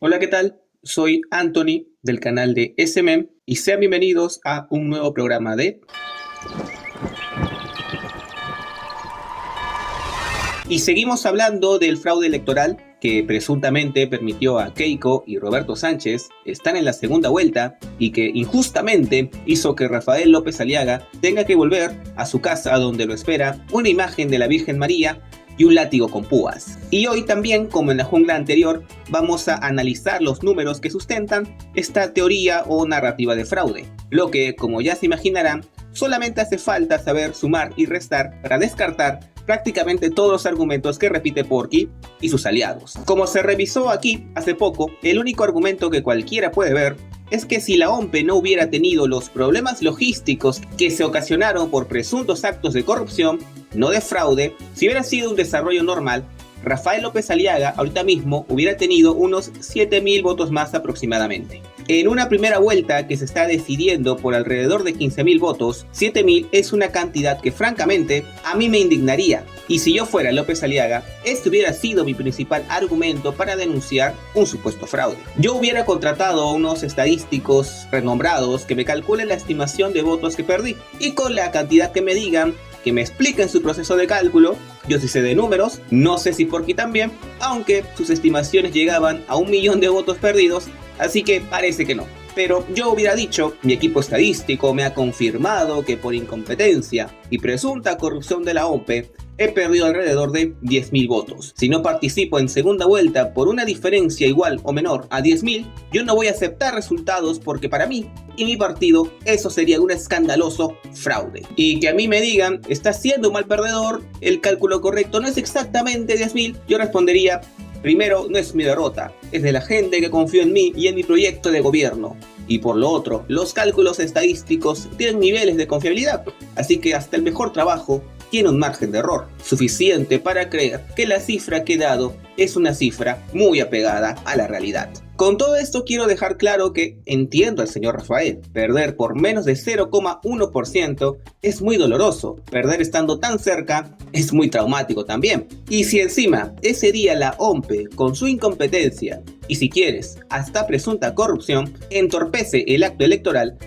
Hola, ¿qué tal? Soy Anthony del canal de SMM y sean bienvenidos a un nuevo programa de... Y seguimos hablando del fraude electoral que presuntamente permitió a Keiko y Roberto Sánchez estar en la segunda vuelta y que injustamente hizo que Rafael López Aliaga tenga que volver a su casa donde lo espera una imagen de la Virgen María y un látigo con púas. Y hoy también, como en la jungla anterior, vamos a analizar los números que sustentan esta teoría o narrativa de fraude. Lo que, como ya se imaginarán, solamente hace falta saber sumar y restar para descartar prácticamente todos los argumentos que repite Porky y sus aliados. Como se revisó aquí hace poco, el único argumento que cualquiera puede ver es que si la OMPE no hubiera tenido los problemas logísticos que se ocasionaron por presuntos actos de corrupción, no de fraude, si hubiera sido un desarrollo normal, Rafael López Aliaga ahorita mismo hubiera tenido unos 7.000 votos más aproximadamente. En una primera vuelta que se está decidiendo por alrededor de 15.000 votos, 7.000 es una cantidad que francamente a mí me indignaría. Y si yo fuera López Aliaga, este hubiera sido mi principal argumento para denunciar un supuesto fraude. Yo hubiera contratado a unos estadísticos renombrados que me calculen la estimación de votos que perdí. Y con la cantidad que me digan, que me expliquen su proceso de cálculo. Yo sí sé de números, no sé si Porky también, aunque sus estimaciones llegaban a 1.000.000 de votos perdidos, así que parece que no. Pero yo hubiera dicho, mi equipo estadístico me ha confirmado que por incompetencia y presunta corrupción de la OMPE, he perdido alrededor de 10.000 votos. Si no participo en segunda vuelta por una diferencia igual o menor a 10.000, yo no voy a aceptar resultados porque para mí y mi partido eso sería un escandaloso fraude. Y que a mí me digan, estás siendo un mal perdedor, el cálculo correcto no es exactamente 10.000, yo respondería, primero, no es mi derrota, es de la gente que confió en mí y en mi proyecto de gobierno. Y por lo otro, los cálculos estadísticos tienen niveles de confiabilidad, así que hasta el mejor trabajo tiene un margen de error suficiente para creer que la cifra que he dado es una cifra muy apegada a la realidad. Con todo esto quiero dejar claro que entiendo al señor Rafael. Perder por menos de 0,1% es muy doloroso. Perder estando tan cerca es muy traumático también. Y si encima ese día la OMPE, con su incompetencia y si quieres hasta presunta corrupción, entorpece el acto electoral,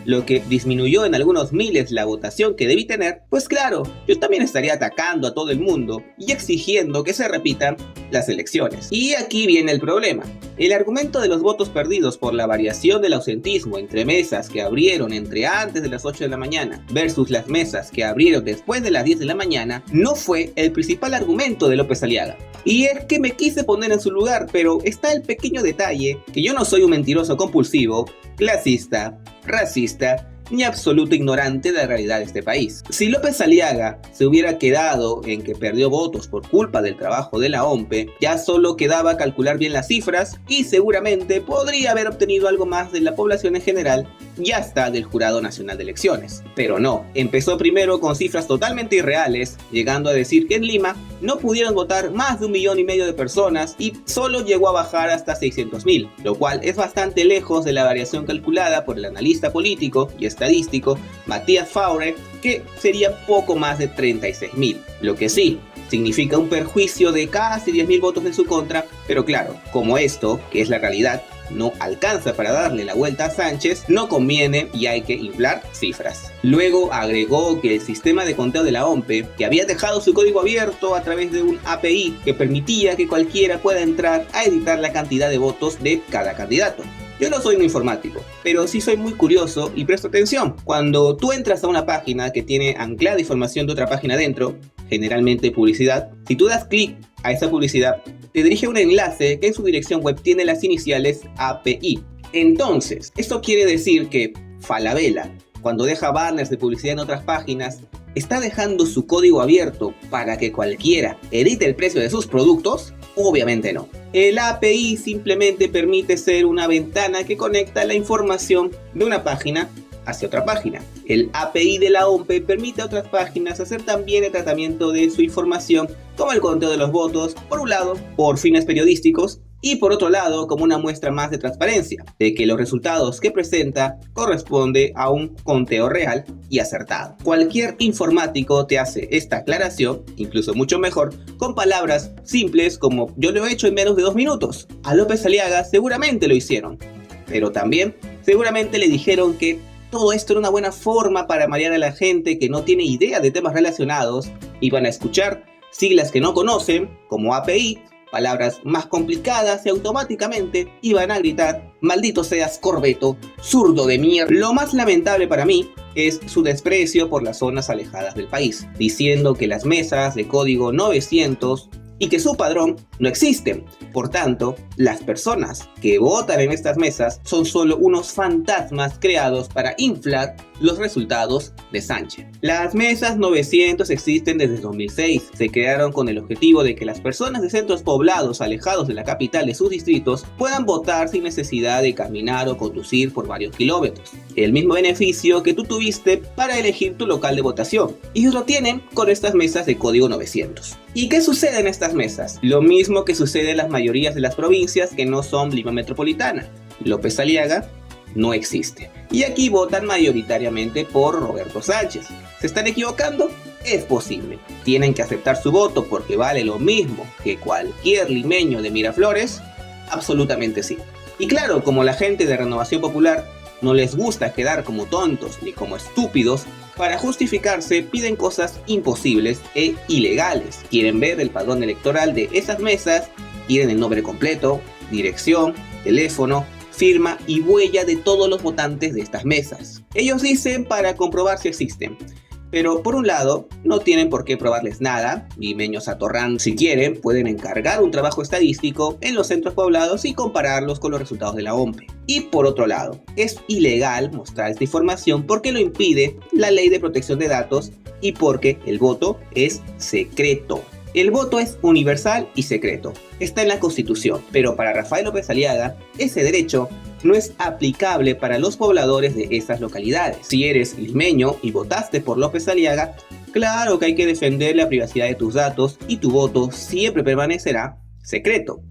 lo que disminuyó en algunos miles la votación que debí tener, pues claro, yo también estaría atacando a todo el mundo y exigiendo que se repitan las elecciones. Y aquí viene el problema. El argumento de los votos perdidos por la variación del ausentismo entre mesas que abrieron entre antes de las 8 de la mañana versus las mesas que abrieron después de las 10 de la mañana no fue el principal argumento de López Aliaga. Y es que me quise poner en su lugar, pero está el pequeño detalle que yo no soy un mentiroso compulsivo, clasista, racista, ni absoluto ignorante de la realidad de este país. Si López Aliaga se hubiera quedado en que perdió votos por culpa del trabajo de la OMPE, ya solo quedaba calcular bien las cifras y seguramente podría haber obtenido algo más de la población en general y hasta del Jurado Nacional de Elecciones. Pero no, empezó primero con cifras totalmente irreales, llegando a decir que en Lima no pudieron votar más de 1,5 millones de personas y solo llegó a bajar hasta 600.000, lo cual es bastante lejos de la variación calculada por el analista político y estadístico Matías Faure, que sería poco más de 36.000, lo que sí significa un perjuicio de casi 10.000 votos en su contra, pero claro, como esto, que es la realidad, no alcanza para darle la vuelta a Sánchez, no conviene y hay que inflar cifras. Luego agregó que el sistema de conteo de la OMPE, que había dejado su código abierto a través de un API que permitía que cualquiera pueda entrar a editar la cantidad de votos de cada candidato. Yo no soy un informático, pero sí soy muy curioso y presto atención. Cuando tú entras a una página que tiene anclada información de otra página dentro, generalmente publicidad, si tú das clic a esa publicidad, te dirige a un enlace que en su dirección web tiene las iniciales API. Entonces, esto quiere decir que Falabella, cuando deja banners de publicidad en otras páginas, ¿está dejando su código abierto para que cualquiera edite el precio de sus productos? Obviamente no. El API simplemente permite ser una ventana que conecta la información de una página hacia otra página. El API de la OMPE permite a otras páginas hacer también el tratamiento de su información, como el conteo de los votos, por un lado, por fines periodísticos, y por otro lado, como una muestra más de transparencia, de que los resultados que presenta corresponde a un conteo real y acertado. Cualquier informático te hace esta aclaración, incluso mucho mejor, con palabras simples como yo lo he hecho en menos de 2 minutos. A López Aliaga seguramente lo hicieron, pero también seguramente le dijeron que todo esto era una buena forma para marear a la gente que no tiene idea de temas relacionados y van a escuchar siglas que no conocen, como API, palabras más complicadas y automáticamente iban a gritar maldito seas Corbeto, zurdo de mierda. Lo más lamentable para mí es su desprecio por las zonas alejadas del país, diciendo que las mesas de código 900 y que su padrón no existen. Por tanto, las personas que votan en estas mesas son solo unos fantasmas creados para inflar los resultados de Sánchez. Las mesas 900 existen desde 2006. Se crearon con el objetivo de que las personas de centros poblados alejados de la capital de sus distritos puedan votar sin necesidad de caminar o conducir por varios kilómetros. El mismo beneficio que tú tuviste para elegir tu local de votación. Y ellos lo tienen con estas mesas de código 900. ¿Y qué sucede en estas mesas? Lo mismo que sucede en las mayorías de las provincias que no son Lima Metropolitana. López Aliaga no existe. Y aquí votan mayoritariamente por Roberto Sánchez. ¿Se están equivocando? Es posible. ¿Tienen que aceptar su voto porque vale lo mismo que cualquier limeño de Miraflores? Absolutamente sí. Y claro, como la gente de Renovación Popular no les gusta quedar como tontos ni como estúpidos, para justificarse piden cosas imposibles e ilegales. Quieren ver el padrón electoral de esas mesas, quieren el nombre completo, dirección, teléfono, firma y huella de todos los votantes de estas mesas. Ellos dicen para comprobar si existen, pero por un lado no tienen por qué probarles nada. Limeños atorrán, si quieren, pueden encargar un trabajo estadístico en los centros poblados y compararlos con los resultados de la OMPE. Y por otro lado, es ilegal mostrar esta información porque lo impide la Ley de Protección de Datos y porque el voto es secreto. El voto es universal y secreto. Está en la Constitución, pero para Rafael López Aliaga, ese derecho no es aplicable para los pobladores de esas localidades. Si eres limeño y votaste por López Aliaga, claro que hay que defender la privacidad de tus datos y tu voto siempre permanecerá secreto.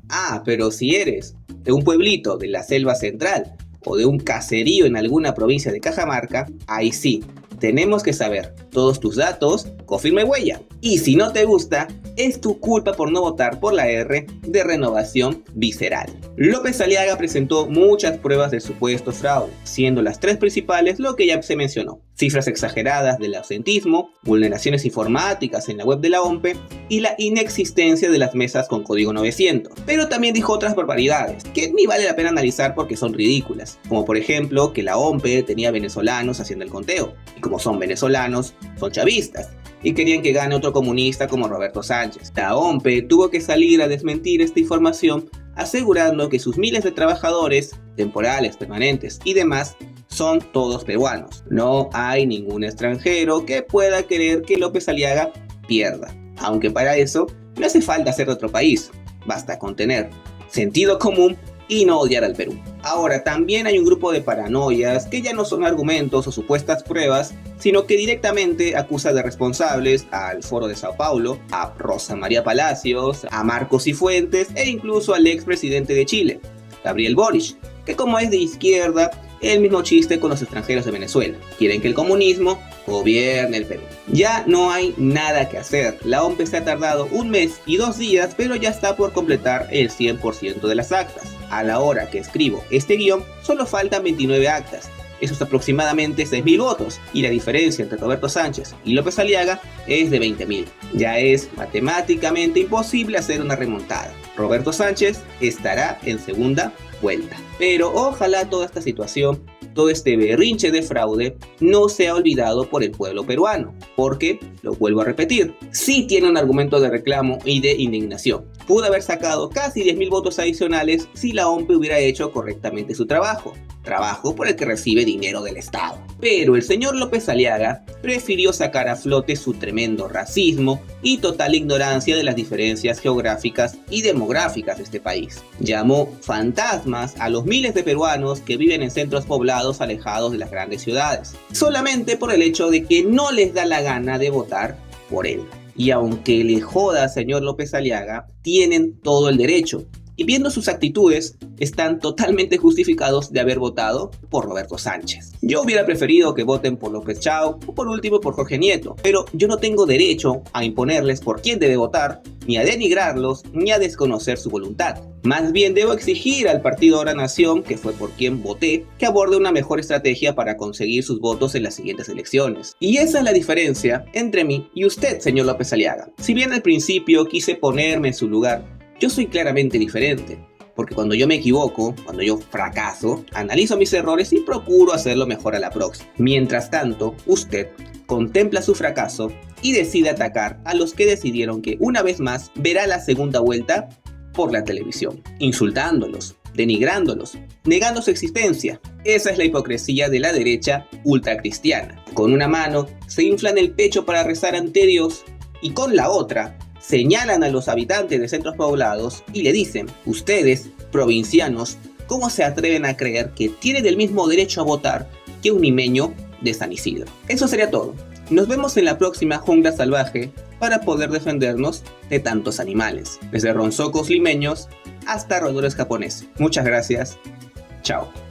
Pero si eres de un pueblito de la selva central o de un caserío en alguna provincia de Cajamarca, ahí sí, tenemos que saber todos tus datos con firma y huella. Y si no te gusta, es tu culpa por no votar por la R de Renovación Visceral. López Aliaga presentó muchas pruebas de supuesto fraude, siendo las 3 principales lo que ya se mencionó: cifras exageradas del ausentismo, vulneraciones informáticas en la web de la OMPE y la inexistencia de las mesas con código 900. Pero también dijo otras barbaridades que ni vale la pena analizar porque son ridículas, como por ejemplo que la OMPE tenía venezolanos haciendo el conteo, y como son venezolanos, son chavistas, y querían que gane otro comunista como Roberto Sánchez. La OMPE tuvo que salir a desmentir esta información, asegurando que sus miles de trabajadores, temporales, permanentes y demás, son todos peruanos. No hay ningún extranjero que pueda querer que López Aliaga pierda, aunque para eso no hace falta ser de otro país, basta con tener sentido común y no odiar al Perú. Ahora, también hay un grupo de paranoias que ya no son argumentos o supuestas pruebas, sino que directamente acusa de responsables al Foro de Sao Paulo, a Rosa María Palacios, a Marcos Cifuentes e incluso al expresidente de Chile, Gabriel Boric, que como es de izquierda, el mismo chiste con los extranjeros de Venezuela. Quieren que el comunismo gobierne el Perú. Ya no hay nada que hacer. La OMPE se ha tardado 1 mes y 2 días, pero ya está por completar el 100% de las actas. A la hora que escribo este guión, solo faltan 29 actas. Eso es aproximadamente 6.000 votos, y la diferencia entre Roberto Sánchez y López Aliaga es de 20.000. Ya es matemáticamente imposible hacer una remontada. Roberto Sánchez estará en segunda vuelta. Pero ojalá toda esta situación, todo este berrinche de fraude, no sea olvidado por el pueblo peruano, porque, lo vuelvo a repetir, sí tiene un argumento de reclamo y de indignación, pudo haber sacado casi 10.000 votos adicionales si la OMP hubiera hecho correctamente su trabajo por el que recibe dinero del Estado. Pero el señor López Aliaga prefirió sacar a flote su tremendo racismo y total ignorancia de las diferencias geográficas y demográficas de este país. Llamó fantasmas a los miles de peruanos que viven en centros poblados alejados de las grandes ciudades, solamente por el hecho de que no les da la gana de votar por él. Y aunque le joda, señor López Aliaga, tienen todo el derecho. Y viendo sus actitudes, están totalmente justificados de haber votado por Roberto Sánchez. Yo hubiera preferido que voten por López Chao o por último por Jorge Nieto, pero yo no tengo derecho a imponerles por quién debe votar, ni a denigrarlos, ni a desconocer su voluntad. Más bien debo exigir al partido Ahora Nación, que fue por quien voté, que aborde una mejor estrategia para conseguir sus votos en las siguientes elecciones. Y esa es la diferencia entre mí y usted, señor López Aliaga. Si bien al principio quise ponerme en su lugar, yo soy claramente diferente, porque cuando yo me equivoco, cuando yo fracaso, analizo mis errores y procuro hacerlo mejor a la próxima. Mientras tanto, usted contempla su fracaso y decide atacar a los que decidieron que una vez más verá la segunda vuelta por la televisión, insultándolos, denigrándolos, negando su existencia. Esa es la hipocresía de la derecha ultracristiana. Con una mano se inflan el pecho para rezar ante Dios y con la otra señalan a los habitantes de centros poblados y le dicen: ustedes, provincianos, ¿cómo se atreven a creer que tienen el mismo derecho a votar que un limeño de San Isidro? Eso sería todo. Nos vemos en la próxima Jungla Salvaje para poder defendernos de tantos animales, desde ronzocos limeños hasta roedores japoneses. Muchas gracias. Chao.